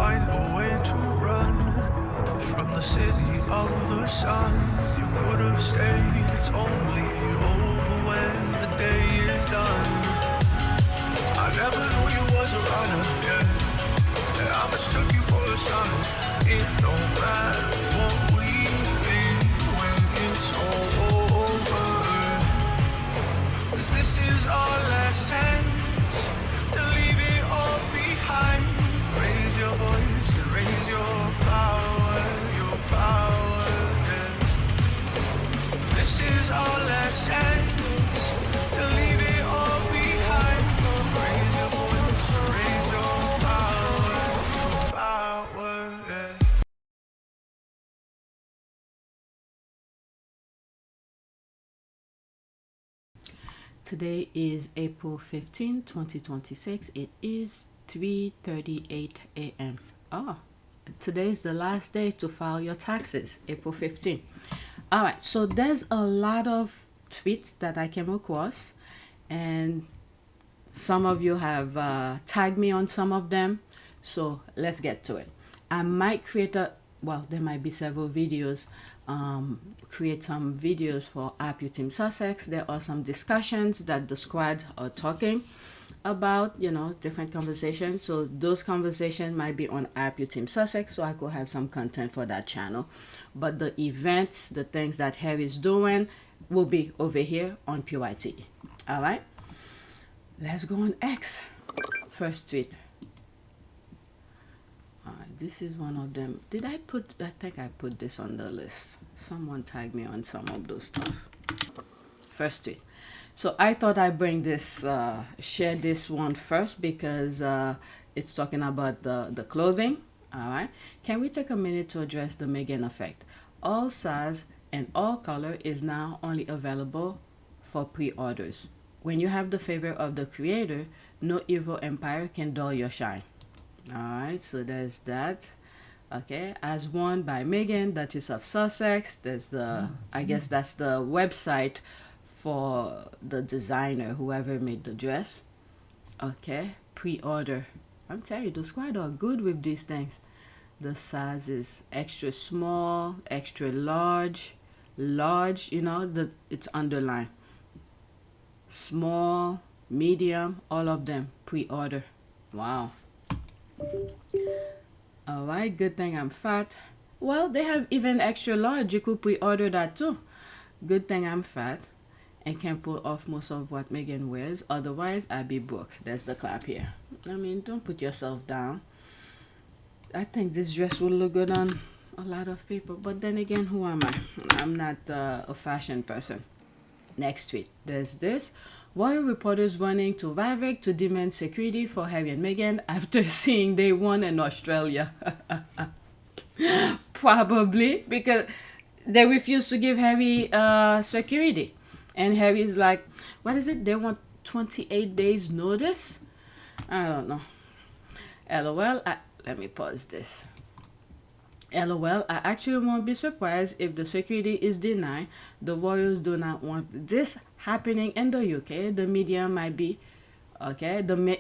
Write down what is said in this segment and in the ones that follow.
find a way to run from the city of the sun. You could have stayed, it's only over when the day is done. I never knew you was a runner, yeah. I mistook you for a son. It don't matter what we think when it's all over. 'Cause this is our last chance to leave it all behind. Raise your voice and raise your power, yeah. This is our last chance to leave it all behind. Raise your voice and raise your power, yeah. Today is April 15, 2026. It is 3:38 a.m. Oh, today is the last day to file your taxes, April 15. All right, so there's a lot of tweets that I came across, and some of you have tagged me on some of them. So let's get to it. I might create there might be several videos, create some videos for RP Team Sussex. There are some discussions that the squad are talking about, different conversations. So those conversations might be on RP Team Sussex, so I could have some content for that channel. But the events, the things that Harry's doing, will be over here on PYTE. All right, let's go on X. First tweet. This is one of them. I think I put this on the list. Someone tagged me on some of those stuff. First tweet. So I thought I'd bring this, share this one first because it's talking about the clothing. All right. Can we take a minute to address the Meghan effect? All size and all color is now only available for pre-orders. When you have the favor of the creator, no evil empire can dull your shine. All right, so there's that. Okay, as worn by Meghan, Duchess of Sussex. There's I guess that's the website for the designer, whoever made the dress. Okay, pre-order. I'm telling you, the squad are good with these things. The size is extra small, extra large, it's underlined. Small, medium, all of them, pre-order. Wow. All right, good thing I'm fat. Well, they have even extra large. You could pre-order that too. Good thing I'm fat and can pull off most of what Meghan wears. Otherwise, I'd be broke. There's the clap here. I mean, don't put yourself down. I think this dress will look good on a lot of people. But then again, who am I? I'm not a fashion person. Next tweet. There's this. Royal reporters running to RAVEC to demand security for Harry and Meghan after seeing they won in Australia. Probably because they refuse to give Harry security. And Harry's like, what is it? They want 28 days notice? I don't know. LOL. Let me pause this. LOL, I actually won't be surprised if the security is denied. The royals do not want this happening in the UK. The media might be, okay, the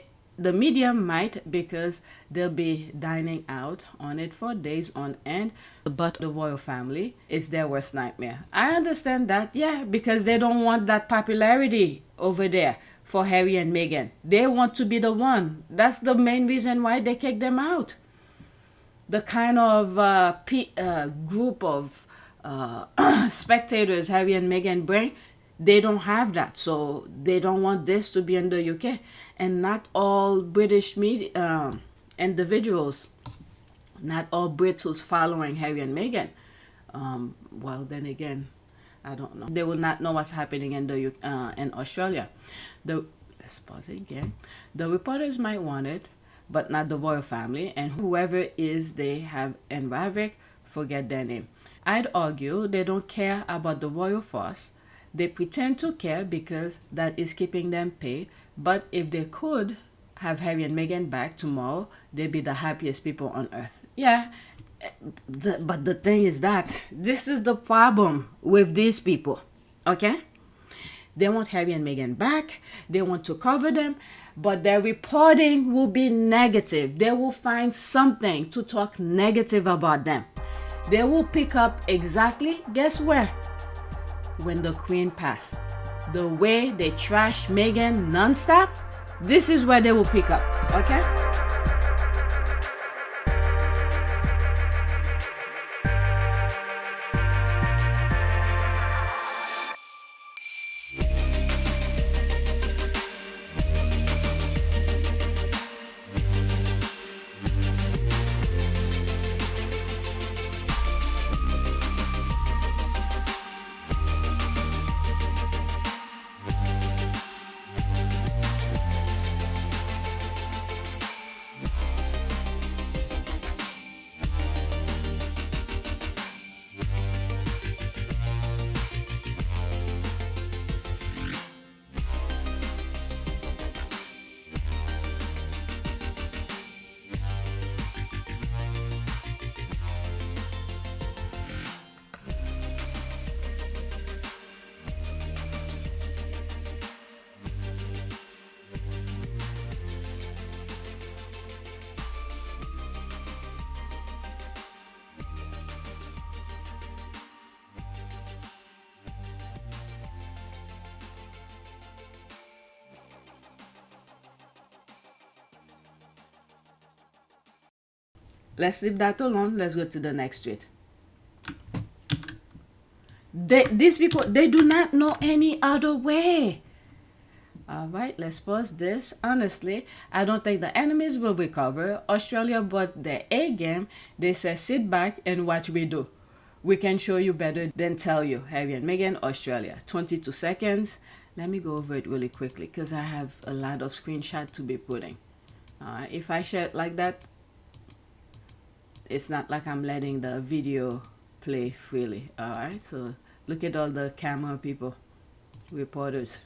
media might because they'll be dining out on it for days on end. But the royal family is their worst nightmare. I understand that, yeah, because they don't want that popularity over there for Harry and Meghan. They want to be the one. That's the main reason why they kicked them out. The kind of group of spectators Harry and Meghan bring, they don't have that. So they don't want this to be in the UK. And not all British media individuals, not all Brits who's following Harry and Meghan. Well, then again, I don't know. They will not know what's happening in Australia. Let's pause it again. The reporters might want it, but not the royal family, and whoever is they have in RAVEC, forget their name. I'd argue they don't care about the royal force. They pretend to care because that is keeping them paid, but if they could have Harry and Meghan back tomorrow, they'd be the happiest people on earth. Yeah, but the thing is that this is the problem with these people, okay? They want Harry and Meghan back. They want to cover them. but their reporting will be negative. They will find something to talk negative about them. They will pick up exactly, guess where? When the Queen passed. The way they trash Meghan nonstop, this is where they will pick up, okay? Let's leave that alone. Let's go to the next tweet. These people, they do not know any other way. All right, let's pause this. Honestly, I don't think the enemies will recover. Australia bought their A game. They said, sit back and watch we do. We can show you better than tell you. Harry and Meghan, Australia. 22 seconds. Let me go over it really quickly because I have a lot of screenshots to be putting. All right, if I share it like that, it's not like I'm letting the video play freely. All right, so look at all the camera people, reporters.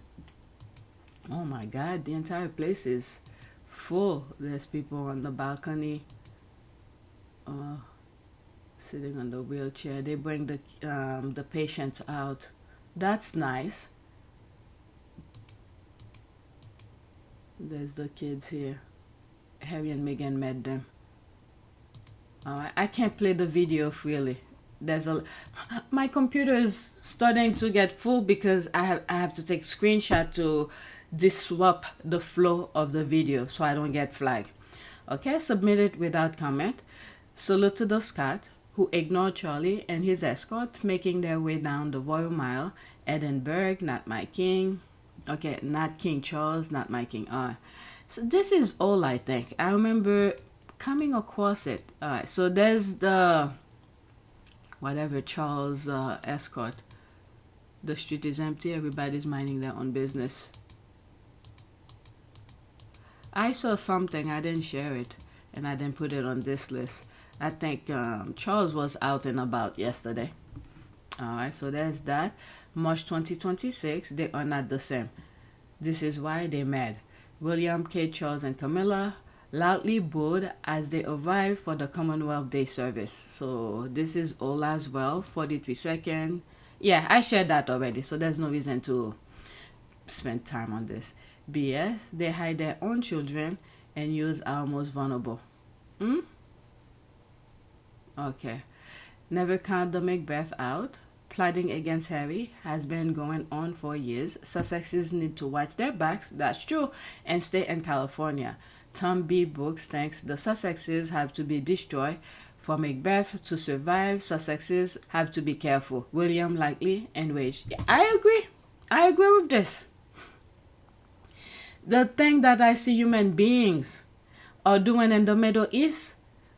Oh my God, the entire place is full. There's people on the balcony, sitting on the wheelchair. They bring the patients out. That's nice. There's the kids here. Harry and Meghan met them. I can't play the video freely. My computer is starting to get full because I have to take screenshot to disrupt the flow of the video so I don't get flagged. Okay, submit it without comment. Salute to the Scot who ignored Charlie and his escort making their way down the Royal Mile. Edinburgh, not my king. Okay, not King Charles, not my king. So this is all I think. I remember coming across it. All right, so there's the whatever Charles escort. The street is empty. Everybody's minding their own business. I saw something. I didn't share it, and I didn't put it on this list. I think Charles was out and about yesterday. All right, so there's that. March 2026. They are not the same. This is why they're mad. William, Kate, Charles, and Camilla loudly booed as they arrived for the Commonwealth Day service. So this is all as well. 43 seconds. Yeah, I shared that already, so there's no reason to spend time on this. BS, they hide their own children and use our most vulnerable. Okay. Never count the Macbeth out. Plotting against Harry has been going on for years. Sussexes need to watch their backs, that's true, and stay in California. Tom B. Brooks thinks the Sussexes have to be destroyed. For Macbeth to survive, Sussexes have to be careful. William likely enraged. Yeah, I agree. I agree with this. The thing that I see human beings are doing in the Middle East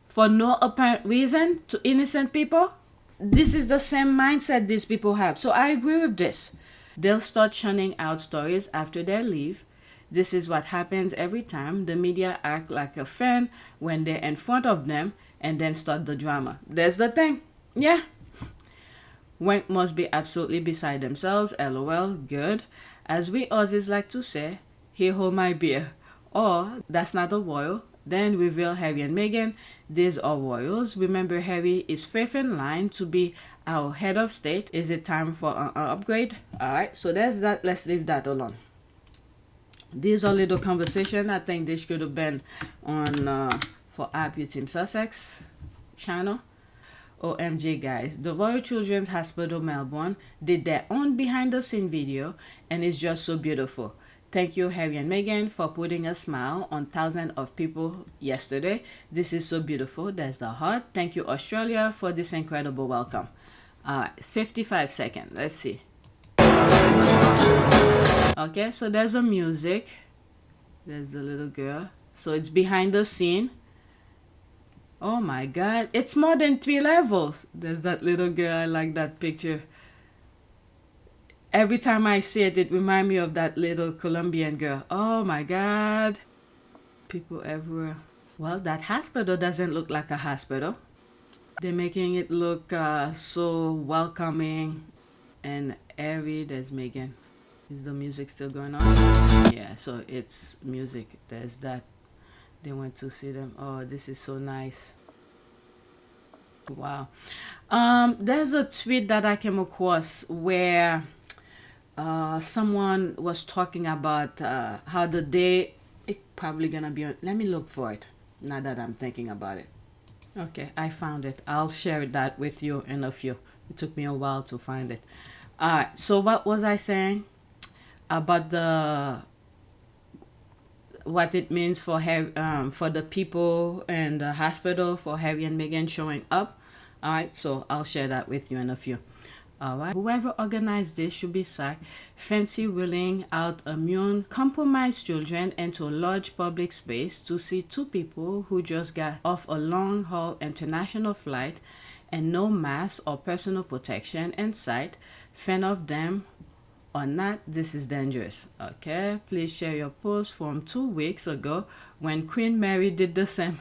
for no apparent reason to innocent people, this is the same mindset these people have. So I agree with this. They'll start churning out stories after they leave. This is what happens every time. The media act like a fan when they're in front of them and then start the drama. There's the thing. Yeah. Wank must be absolutely beside themselves. LOL. Good. As we Aussies like to say, here hold my beer. Or, that's not a royal. Then reveal Harry and Meghan. These are royals. Remember, Harry is fifth in line to be our head of state. Is it time for an upgrade? Alright, so there's that. Let's leave that alone. These are little conversation. I think this could have been on for Happy Team Sussex channel. OMG guys, the Royal Children's Hospital Melbourne did their own behind the scene video and it's just so beautiful. Thank you Harry and Meghan for putting a smile on thousands of people yesterday. This is so beautiful. There's the heart. Thank you Australia for this incredible welcome. 55 seconds. Let's see. Okay, so there's the music. There's the little girl. So it's behind the scene. Oh my god, it's more than 3 levels. There's that little girl. I like that picture. Every time I see it, it reminds me of that little Colombian girl. Oh my god. People everywhere. Well, that hospital doesn't look like a hospital. They're making it look so welcoming and airy. There's Meghan. Is the music still going on? Yeah, so it's music. There's that. They went to see them. Oh, this is so nice. Wow. There's a tweet that I came across where someone was talking about how the day it's probably gonna be on. Let me look for it now that I'm thinking about it. Okay, I found it. I'll share that with you in a few. It took me a while to find it. Alright, so what was I saying about what it means for for the people and the hospital for Harry and Meghan showing up? All right, so I'll share that with you in a few. All right, whoever organized this should be sacked. Fancy wheeling out immune compromised children into a large public space to see 2 people who just got off a long haul international flight and no mask or personal protection in sight. Fan of them or not, this is dangerous. Okay, please share your post from 2 weeks ago when Queen Mary did the same.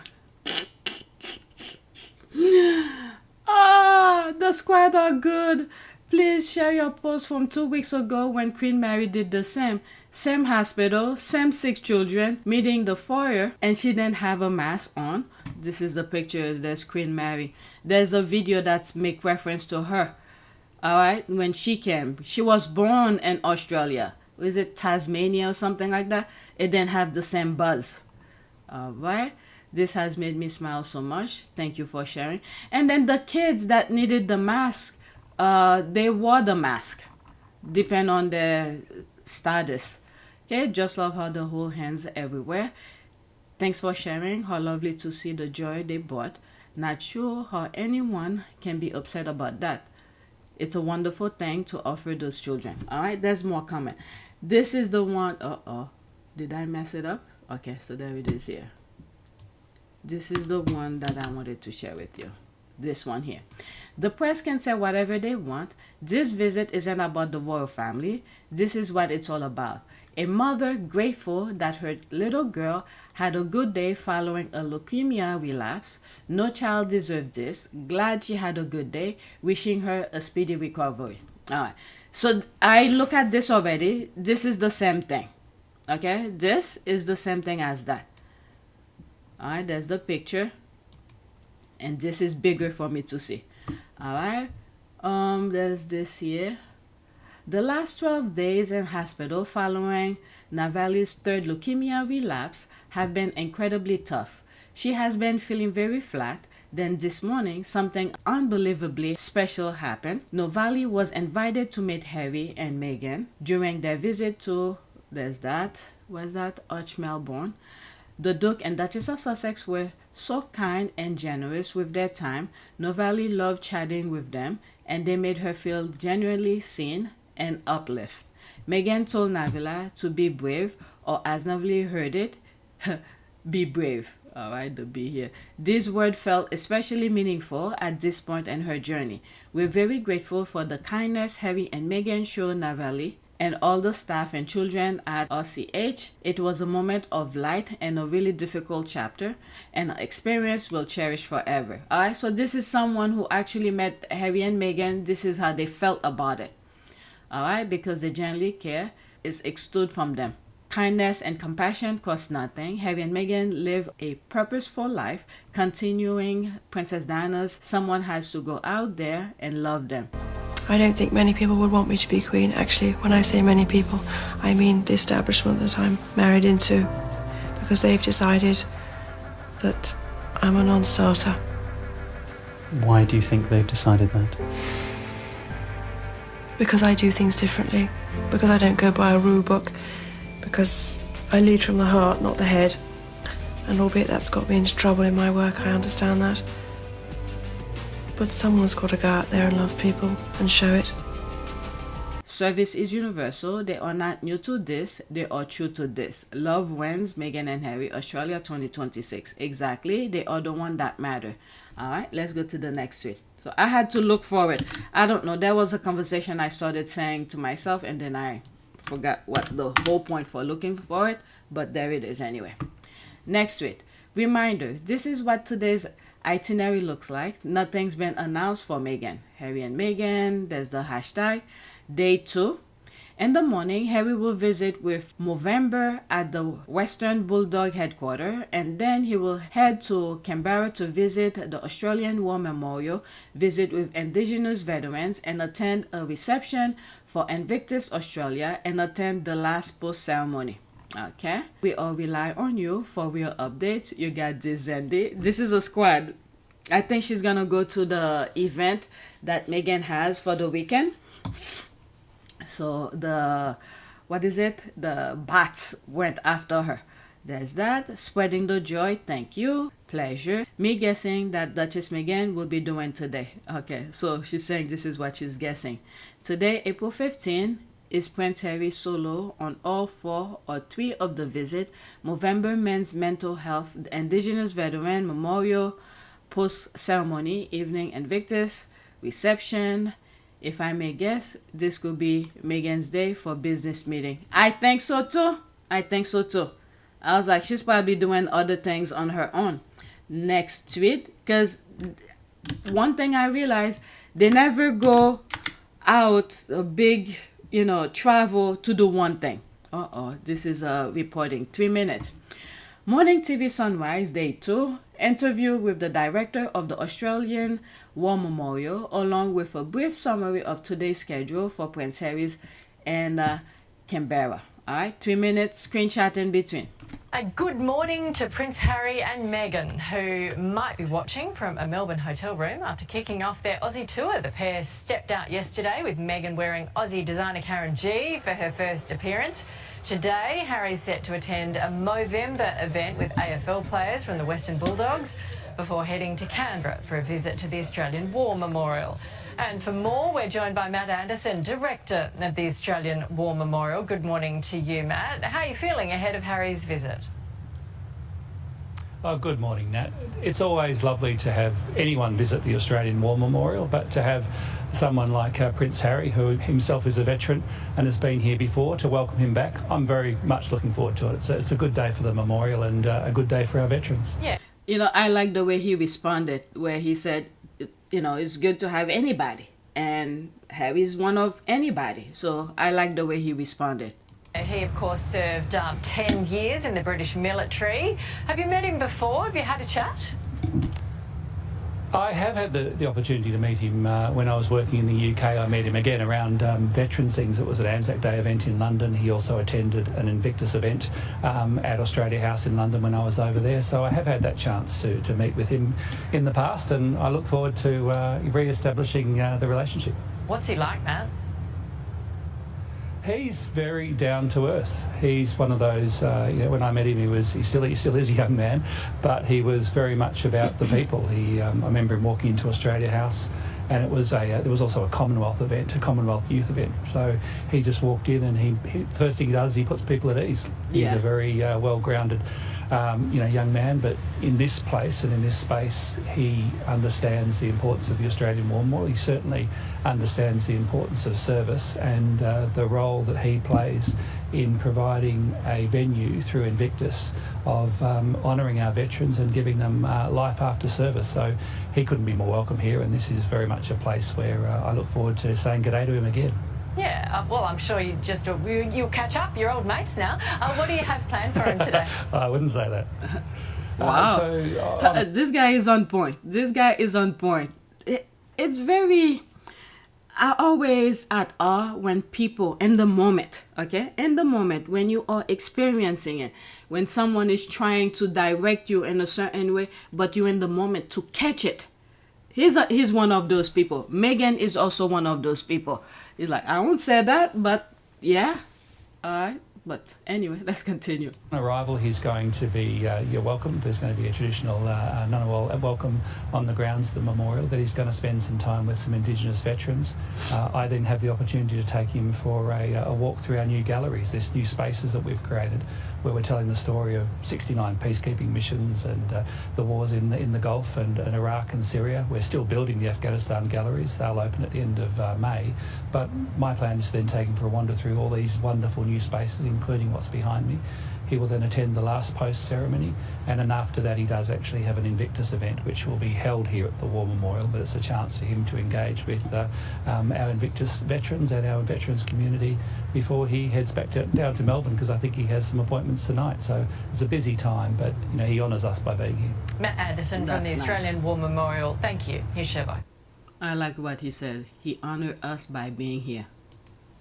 The squad are good. Please share your post from 2 weeks ago when Queen Mary did the same. Same hospital, same 6 children meeting the foyer, and she didn't have a mask on. This is the picture. There's Queen Mary. There's a video that's make reference to her. All right, when she came, she was born in Australia. Was it Tasmania or something like that? It didn't have the same buzz. All right, this has made me smile so much. Thank you for sharing. And then the kids that needed the mask, they wore the mask, depend on their status. Okay, just love how the whole hands everywhere. Thanks for sharing. How lovely to see the joy they brought. Not sure how anyone can be upset about that. It's a wonderful thing to offer those children. All right, there's more coming. This is the one. Did I mess it up? Okay, so there it is here. This is the one that I wanted to share with you. This one here. The press can say whatever they want. This visit isn't about the royal family. This is what it's all about. A mother grateful that her little girl had a good day following a leukemia relapse. No child deserved this. Glad she had a good day. Wishing her a speedy recovery. All right. So I look at this already. This is the same thing. Okay. This is the same thing as that. All right. There's the picture. And this is bigger for me to see. All right. There's this here. The last 12 days in hospital following Navali's 3rd leukemia relapse have been incredibly tough. She has been feeling very flat. Then this morning, something unbelievably special happened. Navali was invited to meet Harry and Meghan during their visit to, Arch Melbourne. The Duke and Duchess of Sussex were so kind and generous with their time. Navali loved chatting with them, and they made her feel genuinely seen and uplift. Meghan told Navila to be brave, or as Navali heard it, be brave. All right, the B here. This word felt especially meaningful at this point in her journey. We're very grateful for the kindness Harry and Meghan showed Navali and all the staff and children at RCH. It was a moment of light and a really difficult chapter, and an experience we'll cherish forever. All right, so this is someone who actually met Harry and Meghan. This is how they felt about it. All right, because they genuinely care is exuded from them. Kindness and compassion cost nothing. Harry and Meghan live a purposeful life. Continuing Princess Diana's, someone has to go out there and love them. I don't think many people would want me to be Queen. Actually, when I say many people, I mean the establishment that I'm married into, because they've decided that I'm a non-starter. Why do you think they've decided that? Because I do things differently, because I don't go by a rule book, because I lead from the heart, not the head. And albeit that's got me into trouble in my work, I understand that. But someone's got to go out there and love people and show it. Service is universal. They are not new to this. They are true to this. Love wins. Meghan and Harry, Australia 2026. Exactly. They are the one that matter. All right, let's go to the next tweet. So I had to look for it. I don't know. There was a conversation I started saying to myself, and then I forgot what the whole point for looking for it. But there it is anyway. Next tweet. Reminder. This is what today's itinerary looks like. Nothing's been announced for Meghan. Harry and Meghan. There's the hashtag. Day 2. In the morning, Harry will visit with Movember at the Western Bulldog headquarters, and then he will head to Canberra to visit the Australian War Memorial, visit with Indigenous veterans, and attend a reception for Invictus Australia, and attend the last post ceremony. Okay, we all rely on you for real updates. You got this, Zandy. This is a squad. I think she's gonna go to the event that Meghan has for the weekend. So the bats went after her. There's that. Spreading the joy. Thank you. Pleasure. Me guessing that Duchess Meghan will be doing today. Okay, so she's saying this is what she's guessing. Today, April 15, is Prince Harry solo on all 4 or 3 of the visit. Movember Men's Mental Health, Indigenous Veteran Memorial, Post Ceremony, Evening Invictus, Reception. If I may guess, this could be Meghan's day for business meeting. I think so too. I was like, she's probably doing other things on her own. Next tweet, because one thing I realized, they never go out a big, travel to do one thing. This is reporting 3 minutes. Morning TV Sunrise, Day 2. Interview with the director of the Australian War Memorial, along with a brief summary of today's schedule for Prince Harry's and Canberra. All right, 3 minutes, screenshot in between. A good morning to Prince Harry and Meghan, who might be watching from a Melbourne hotel room after kicking off their Aussie tour. The pair stepped out yesterday with Meghan wearing Aussie designer Karen G for her first appearance. Today, Harry's set to attend a Movember event with AFL players from the Western Bulldogs before heading to Canberra for a visit to the Australian War Memorial. And for more, we're joined by Matt Anderson, Director of the Australian War Memorial. Good morning to you, Matt. How are you feeling ahead of Harry's visit? Oh, good morning, Nat. It's always lovely to have anyone visit the Australian War Memorial, but to have someone like Prince Harry, who himself is a veteran and has been here before, to welcome him back, I'm very much looking forward to it. It's a good day for the memorial and a good day for our veterans. Yeah. I like the way he responded, where he said, it's good to have anybody. And Harry's one of anybody. So I like the way he responded. He, of course, served 10 years in the British military. Have you met him before? Have you had a chat? I have had the opportunity to meet him when I was working in the UK. I met him again around veterans things. It was an Anzac Day event in London. He also attended an Invictus event at Australia House in London when I was over there. So I have had that chance to meet with him in the past, and I look forward to re-establishing the relationship. What's he like, Matt? He's very down to earth. He's one of those. When I met him, he still is a young man, but he was very much about the people. I remember him walking into Australia House, and it was there was also a Commonwealth event, a Commonwealth youth event. So he just walked in, and the first thing he does, he puts people at ease. He's a very well-grounded, young man. But in this place and in this space, he understands the importance of the Australian War Memorial. He certainly understands the importance of service and the role that he plays in providing a venue through Invictus of honouring our veterans and giving them life after service. So he couldn't be more welcome here, and this is very much a place where I look forward to saying good day to him again. Yeah, well, I'm sure you'll catch up. You're old mates now. What do you have planned for him today? I wouldn't say that. Wow. This guy is on point. It's very... I always at awe when people in the moment, okay, in the moment when you are experiencing it, when someone is trying to direct you in a certain way, but you're in the moment to catch it. He's one of those people. Meghan is also one of those people. He's like, I won't say that, but yeah, all right. But anyway, let's continue. On arrival, he's going to be, you're welcome. There's going to be a traditional Ngunnawal welcome on the grounds of the memorial, that he's going to spend some time with some Indigenous veterans. I then have the opportunity to take him for a walk through our new galleries, these new spaces that we've created, where we're telling the story of 69 peacekeeping missions and the wars in the Gulf and Iraq and Syria. We're still building the Afghanistan galleries. They'll open at the end of May. But my plan is to then take him for a wander through all these wonderful new spaces, including what's behind me. He will then attend the last post ceremony, and then after that he does actually have an Invictus event which will be held here at the War Memorial, but it's a chance for him to engage with our Invictus veterans and our veterans community before he heads back down to Melbourne, because I think he has some appointments tonight. So it's a busy time, but you know, he honours us by being here. Matt Anderson from the Australian War Memorial. Thank you. Here's Sherbo. I like what he said. He honored us by being here.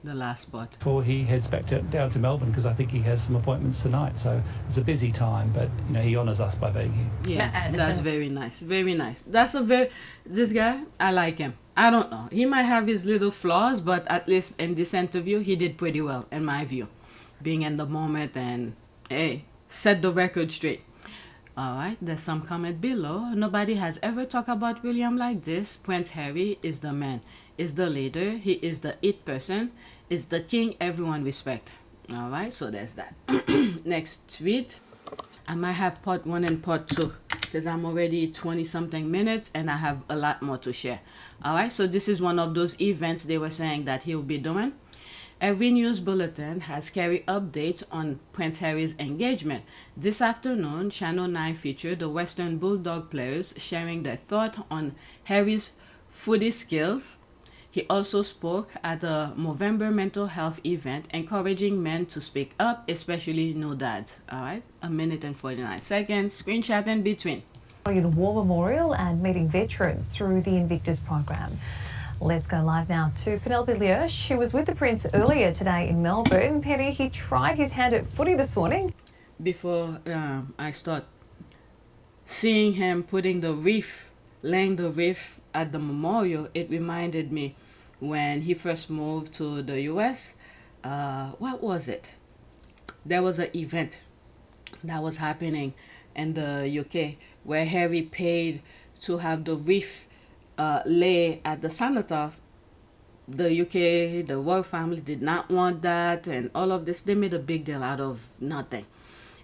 The last part. Before he heads back down to Melbourne, because I think he has some appointments tonight. So it's a busy time, but you know, he honours us by being here. Yeah, that's very nice. Very nice. This guy, I like him. I don't know. He might have his little flaws, but at least in this interview, he did pretty well, in my view. Being in the moment and, hey, set the record straight. All right, there's some comment below. Nobody has ever talked about William like this. Prince Harry is the man, is the leader. He is the it person, is the king everyone respect. All right, so there's that. Next tweet. I might have part 1 and part 2 because I'm already 20 something minutes and I have a lot more to share. All right, so this is one of those events they were saying that he'll be doing. Every news bulletin has carried updates on Prince Harry's engagement. This afternoon, Channel 9 featured the Western Bulldog players sharing their thought on Harry's footy skills. He also spoke at a Movember mental health event, encouraging men to speak up, especially new dads. All right, 1 minute and 49 seconds. Screenshot in between. The War Memorial and meeting veterans through the Invictus program. Let's go live now to Penelope Liersch, who was with the Prince earlier today in Melbourne. Penny, he tried his hand at footy this morning. Before I start, seeing him putting the wreath, laying the wreath at the memorial, it reminded me when he first moved to the US. What was it? There was an event that was happening in the UK where Harry paid to have the wreath lay at the cenotaph. The UK, the royal family did not want that, and all of this. They made a big deal out of nothing.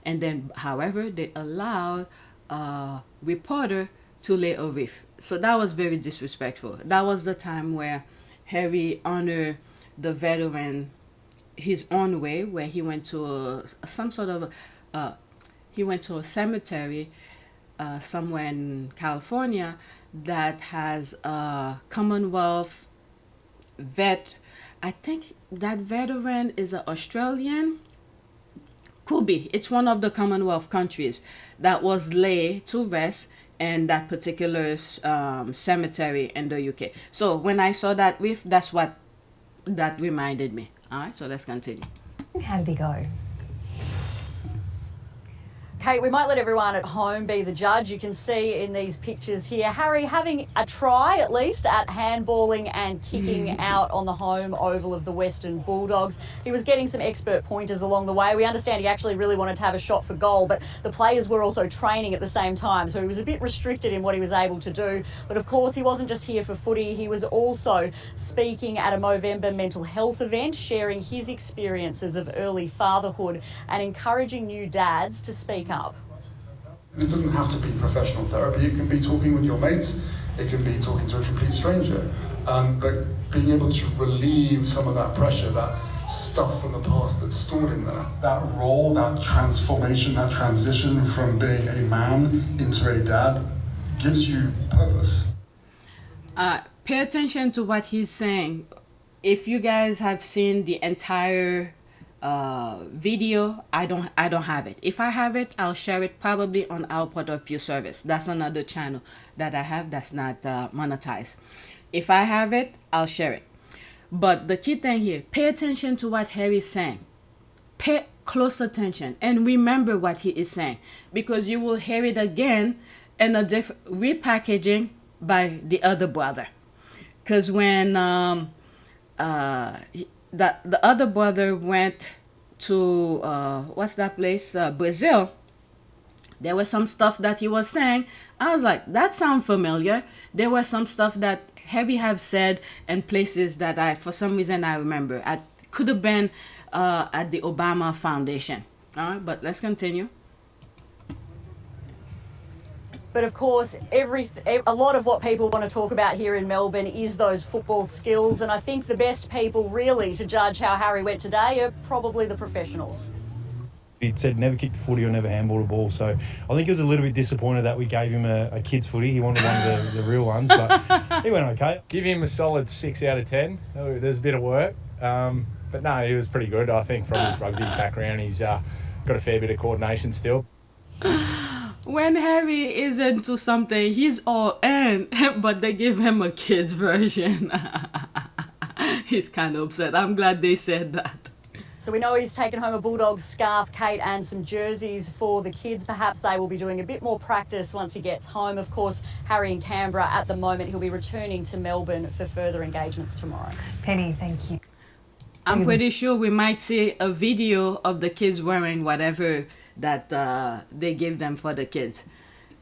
And then, however, they allowed a reporter to lay a wreath. So that was very disrespectful. That was the time where Harry honored the veteran his own way, where he went to he went to a cemetery somewhere in California that has a Commonwealth vet. I think that veteran is an Australian. Could be. It's one of the Commonwealth countries that was laid to rest in that particular cemetery in the UK. So when I saw that wreath, that's what that reminded me. All right, so let's continue. How did he go? Kate, we might let everyone at home be the judge. You can see in these pictures here, Harry having a try at least at handballing and kicking out on the home oval of the Western Bulldogs. He was getting some expert pointers along the way. We understand he actually really wanted to have a shot for goal, but the players were also training at the same time, so he was a bit restricted in what he was able to do. But of course, he wasn't just here for footy. He was also speaking at a Movember mental health event, sharing his experiences of early fatherhood and encouraging new dads to speak up. It doesn't have to be professional therapy. It can be talking with your mates. It can be talking to a complete stranger. But being able to relieve some of that pressure, that stuff from the past that's stored in there. That role, that transformation, that transition from being a man into a dad gives you purpose. Pay attention to what he's saying. If you guys have seen the entire video, I don't have it. If I have it, I'll share it probably on our Port of Pure service. That's another channel that I have that's not monetized. If I have it, I'll share it. But the key thing here, pay attention to what Harry's saying. Pay close attention and remember what he is saying, because you will hear it again in a different repackaging by the other brother. Because when the other brother went to what's that place, Brazil, there was some stuff that he was saying. I was like, that sounds familiar. There was some stuff that Harry have said in places that I, for some reason, I remember. I could have been at the Obama Foundation. All right, but let's continue. But of course, a lot of what people want to talk about here in Melbourne is those football skills. And I think the best people really to judge how Harry went today are probably the professionals. He said never kick the footy or never handball a ball. So I think he was a little bit disappointed that we gave him a kid's footy. He wanted one of the real ones, but he went okay. Give him a solid 6 out of 10. There's a bit of work. But no, he was pretty good. I think from his rugby background, he's got a fair bit of coordination still. When Harry is into something, he's all in, but they give him a kid's version. He's kind of upset. I'm glad they said that. So we know he's taken home a Bulldogs scarf, Kate, and some jerseys for the kids. Perhaps they will be doing a bit more practice once he gets home. Of course, Harry in Canberra at the moment. He'll be returning to Melbourne for further engagements tomorrow. Penny, thank you. I'm pretty sure we might see a video of the kids wearing whatever that they give them for the kids.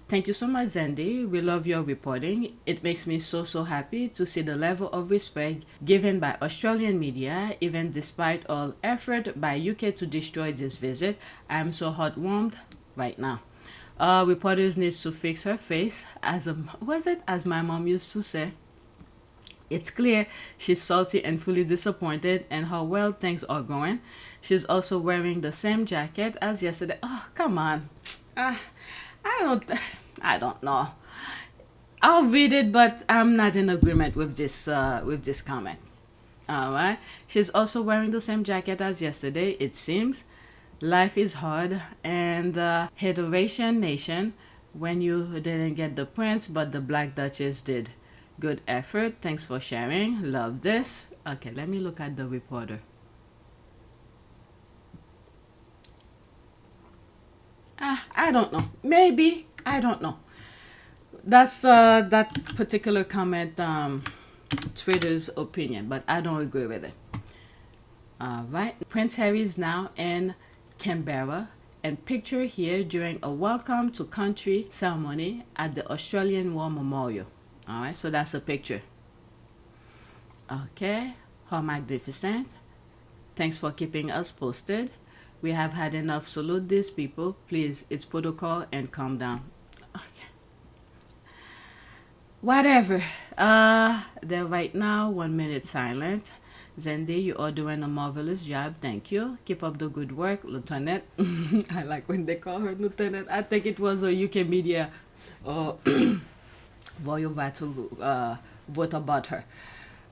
Thank you so much, Zandy. We love your reporting. It makes me so happy to see the level of respect given by Australian media, even despite all effort by UK to destroy this visit. I'm so heartwarmed right now. Reporters needs to fix her face, as my mom used to say. It's clear she's salty and fully disappointed in how well things are going. She's also wearing the same jacket as yesterday. Oh, come on. I don't know. I'll read it, but I'm not in agreement with this comment. All right. She's also wearing the same jacket as yesterday, it seems. Life is hard, and Hateration Nation, when you didn't get the prince, but the Black Duchess did. Good effort. Thanks for sharing. Love this. Okay, let me look at the reporter. I don't know. Maybe. I don't know. That's that particular comment, Twitter's opinion, but I don't agree with it. All right. Prince Harry is now in Canberra, and picture here during a welcome to country ceremony at the Australian War Memorial. All right, so that's a picture. Okay, how magnificent. Thanks for keeping us posted. We have had enough. Salute these people. Please, it's protocol and calm down. Okay. Whatever. They're right now 1 minute silent. Zendi, you are doing a marvelous job. Thank you. Keep up the good work, Lieutenant. I like when they call her Lieutenant. I think it was a UK media Royal Battle wrote about her.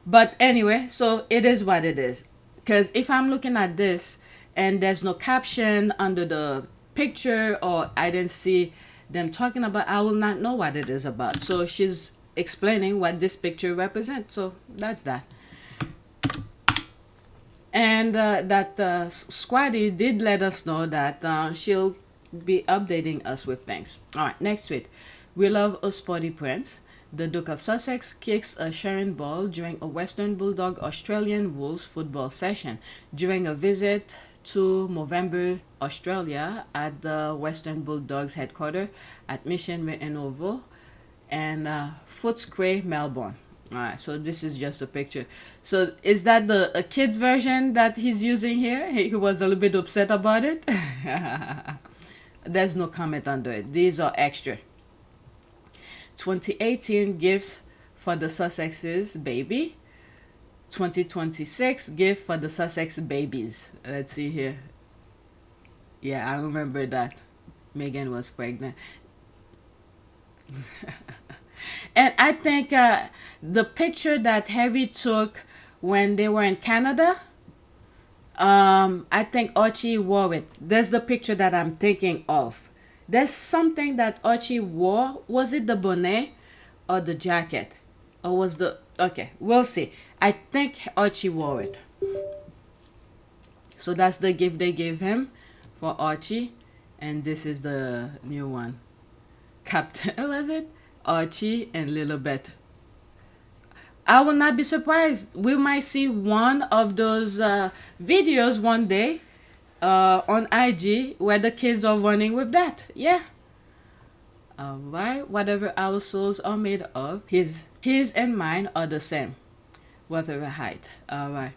But anyway, so it is what it is. Because if I'm looking at this and there's no caption under the picture, or I didn't see them talking about, I will not know what it is about. So she's explaining what this picture represents. So that's that. And that Squatty did let us know that she'll be updating us with things. All right, next tweet. We love a sporty prince. The Duke of Sussex kicks a Sharon ball during a Western Bulldog Australian rules football session during a visit to Movember, Australia, at the Western Bulldogs headquarters at Mission Reinovo and Footscray, Melbourne. All right, so this is just a picture. So is that a kid's version that he's using here? He was a little bit upset about it. There's no comment under it. These are extra. 2018 gifts for the Sussexes baby. 2026 gift for the Sussex babies. Let's see here. Yeah, I remember that. Meghan was pregnant. And I think the picture that Harry took when they were in Canada, I think Archie wore it. That's the picture that I'm thinking of. There's something that Archie wore. Was it the bonnet or the jacket? Or was the... Okay, we'll see. I think Archie wore it. So that's the gift they gave him for Archie. And this is the new one. Captain, was it? Archie and Lilibet. I will not be surprised. We might see one of those videos one day on IG where the kids are running with that. Yeah. Alright. Whatever our souls are made of, his and mine are the same. Whatever height. Alright.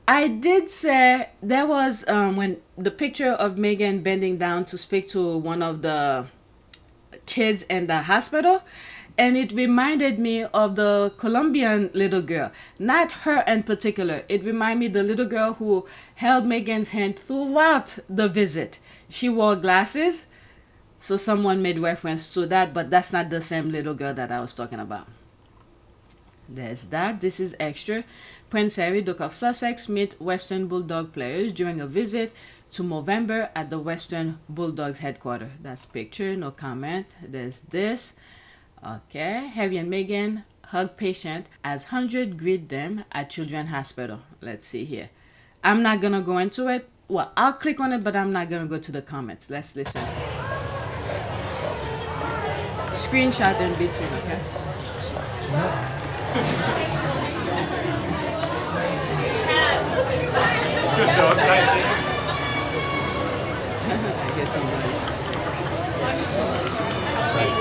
I did say there was when the picture of Meghan bending down to speak to one of the kids in the hospital, and it reminded me of the Colombian little girl. Not her in particular. It reminded me of the little girl who held Meghan's hand throughout the visit. She wore glasses, so someone made reference to that, but that's not the same little girl that I was talking about. There's that. This is extra. Prince Harry, Duke of Sussex, meet Western Bulldog players during a visit to Movember at the Western Bulldogs headquarters. That's picture, no comment. There's this. Okay. Harry and Meghan hug patient as 100 greet them at Children's Hospital. Let's see here. I'm not going to go into it. Well, I'll click on it, but I'm not going to go to the comments. Let's listen. Screenshot in between, okay? Good job, Casey. I guess I'm right.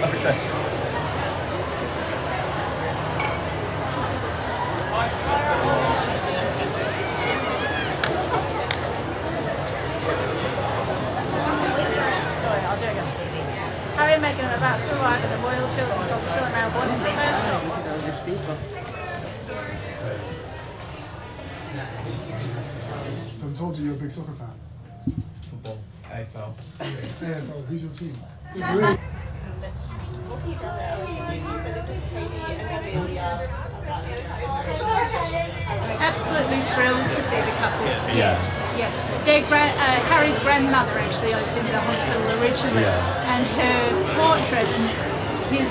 Okay. Harry and Meghan are about to arrive at the Royal Children's Hospital in Melbourne. These people. So I told you you're a big soccer fan. Football. AFL. AFL, who's your team? Absolutely thrilled to see the couple. Yeah. Yeah. Their Harry's grandmother actually opened the hospital originally, and her portrait, his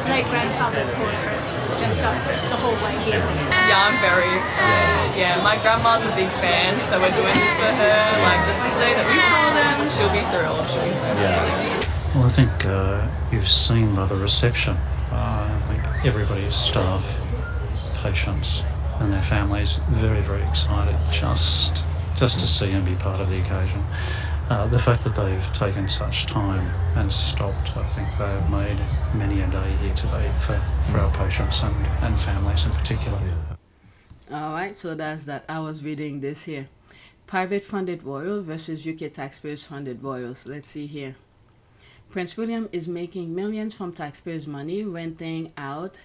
great-grandfather's portrait, just up the hallway here. Yeah, I'm very excited. Yeah, my grandma's a big fan, so we're doing this for her, like just to say that we saw them. She'll be thrilled. She'll be so happy. Well, I think you've seen by the reception. I think everybody, staff, patients and their families, very, very excited just to see and be part of the occasion. The fact that they've taken such time and stopped, I think they have made many a day here today for our patients and families in particular. Alright, so that's that. I was reading this here. Private funded royal versus UK taxpayers funded royals. Let's see here. Prince William is making millions from taxpayers' money renting out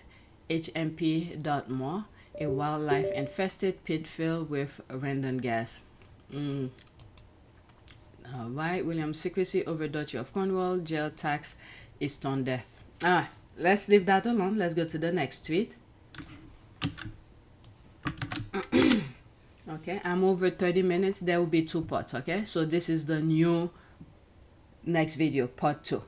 HMP Dartmoor, a wildlife-infested pit filled with random gas. Alright, William's secrecy over Duchy of Cornwall, jail tax is stone death. Let's leave that alone. Let's go to the next tweet. Okay, I'm over 30 minutes. There will be 2 parts, okay? So this is the new next video, part 2.